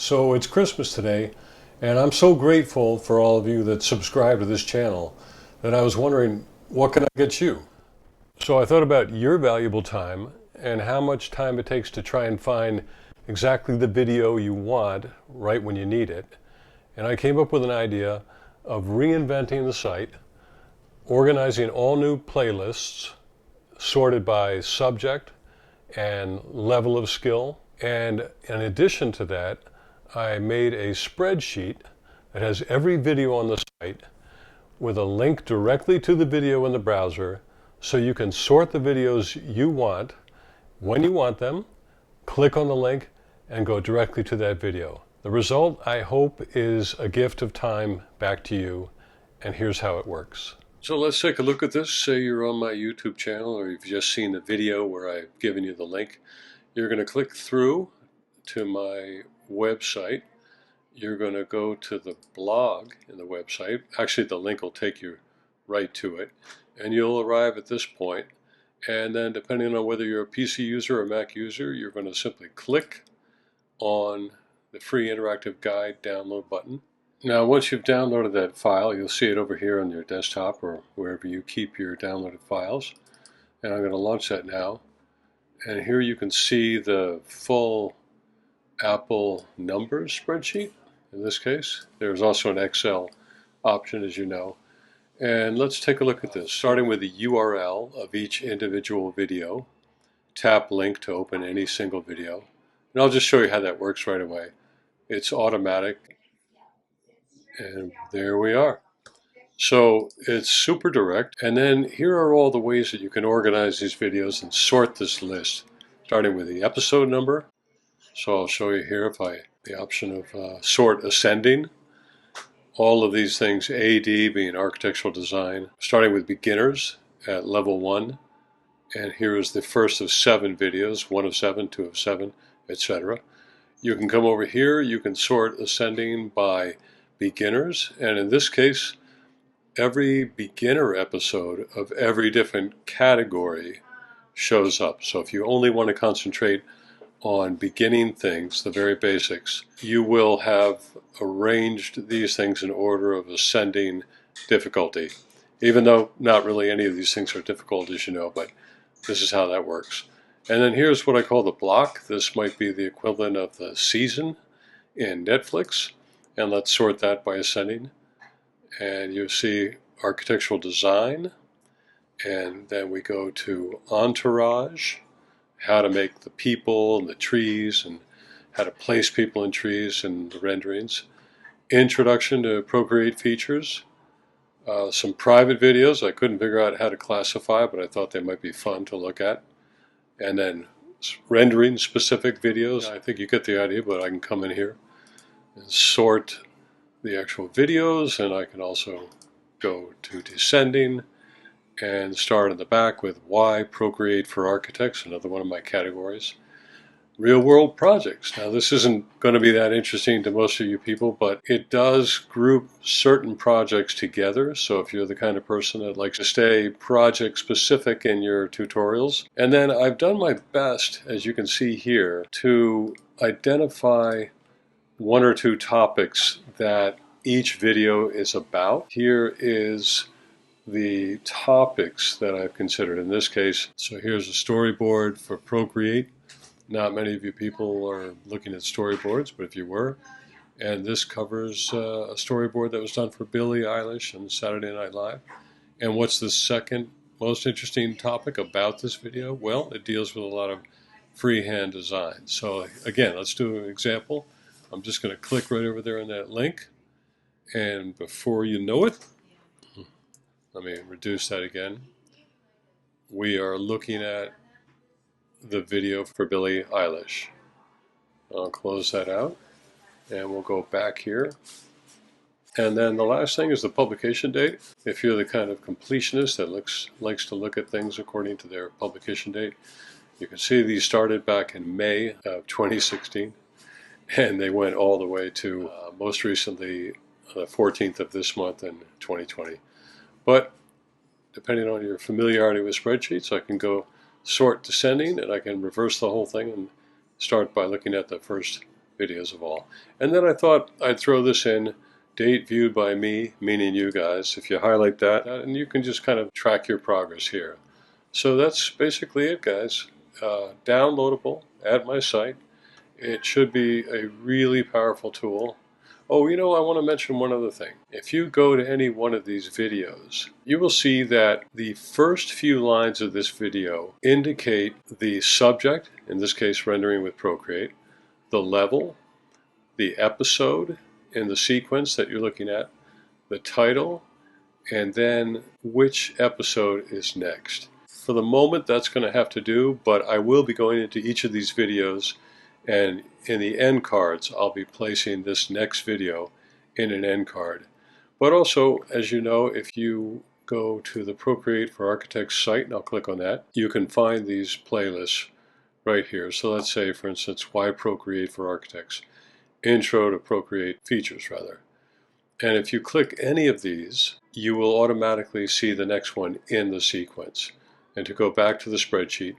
So it's Christmas today, and I'm so grateful for all of you that subscribe to this channel that I was wondering, what can I get you? So I thought about your valuable time and how much time it takes to try and find exactly the video you want right when you need it. And I came up with an idea of reinventing the site, organizing all new playlists sorted by subject and level of skill. And in addition to that, I made a spreadsheet that has every video on the site with a link directly to the video in the browser, so you can sort the videos you want when you want them, click on the link, and go directly to that video. The result, I hope, is a gift of time back to you, and here's how it works. So let's take a look at this. Say you're on my YouTube channel, or you've just seen the video where I've given you the link. You're going to click through to my website. You're going to go to the blog in the website. Actually, the link will take you right to it, and you'll arrive at this point. And then, depending on whether you're a PC user or a Mac user, you're going to simply click on the free interactive guide download button. Now, once you've downloaded that file, you'll see it over here on your desktop or wherever you keep your downloaded files. And I'm going to launch that now. And here you can see the full Apple numbers spreadsheet. In this case, there's also an Excel option, as you know. And let's take a look at this, starting with the URL of each individual video. Tap link to open any single video. And I'll just show you how that works right away. It's automatic. And there we are. So it's super direct. And then here are all the ways that you can organize these videos and sort this list, starting with the episode number. So I'll show you here the option of sort ascending. All of these things, AD being architectural design, starting with beginners at level 1. And here is the first of 7 videos, 1 of 7, 2 of 7, etc. You can come over here, you can sort ascending by beginners, and in this case, every beginner episode of every different category shows up. So if you only want to concentrate on beginning things, the very basics, you will have arranged these things in order of ascending difficulty, even though not really any of these things are difficult, as you know, but this is how that works. And then here's what I call the block. This might be the equivalent of the season in Netflix, and let's sort that by ascending. And you see architectural design, and then we go to entourage, how to make the people and the trees and how to place people in trees and the renderings. Introduction to Procreate features. Some private videos I couldn't figure out how to classify, but I thought they might be fun to look at. And then rendering specific videos. I think you get the idea, but I can come in here and sort the actual videos, and I can also go to descending and start in the back with Why Procreate for Architects, another one of my categories. Real world projects. Now, this isn't going to be that interesting to most of you people, but it does group certain projects together. So if you're the kind of person that likes to stay project specific in your tutorials. And then I've done my best, as you can see here, to identify 1 or 2 topics that each video is about. Here is the topics that I've considered in this case. So here's a storyboard for Procreate. Not many of you people are looking at storyboards, but if you were, and this covers a storyboard that was done for Billie Eilish on Saturday Night Live. And what's the second most interesting topic about this video? Well, it deals with a lot of freehand design. So again, let's do an example. I'm just going to click right over there on that link, and before you know it, let me reduce that again. We are looking at the video for Billie Eilish. I'll close that out, and we'll go back here. And then the last thing is the publication date. If you're the kind of completionist that likes to look at things according to their publication date, you can see these started back in May of 2016, and they went all the way to most recently the 14th of this month in 2020. But depending on your familiarity with spreadsheets, I can go sort descending, and I can reverse the whole thing and start by looking at the first videos of all. And then I thought I'd throw this in, date viewed by me, meaning you guys. If you highlight that, and you can just kind of track your progress here. So that's basically it, guys. Downloadable at my site. It should be a really powerful tool. Oh, I want to mention one other thing. If you go to any one of these videos, you will see that the first few lines of this video indicate the subject, in this case rendering with Procreate, the level, the episode in the sequence that you're looking at, the title, and then which episode is next. For the moment, that's going to have to do, but I will be going into each of these videos, and in the end cards, I'll be placing this next video in an end card. But also, as you know, if you go to the Procreate for Architects site, and I'll click on that, you can find these playlists right here. So let's say, for instance, why Procreate for Architects? Intro to Procreate features, rather. And if you click any of these, you will automatically see the next one in the sequence. And to go back to the spreadsheet,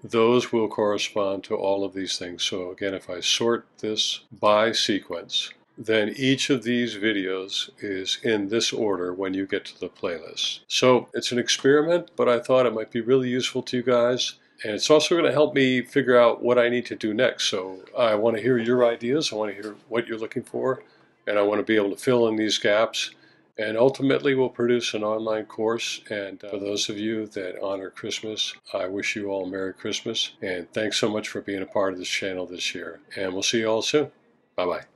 those will correspond to all of these things. So again, if I sort this by sequence, then each of these videos is in this order when you get to the playlist. So it's an experiment, but I thought it might be really useful to you guys. And it's also going to help me figure out what I need to do next. So I want to hear your ideas. I want to hear what you're looking for. And I want to be able to fill in these gaps. And ultimately, we'll produce an online course. And for those of you that honor Christmas, I wish you all Merry Christmas. And thanks so much for being a part of this channel this year. And we'll see you all soon. Bye-bye.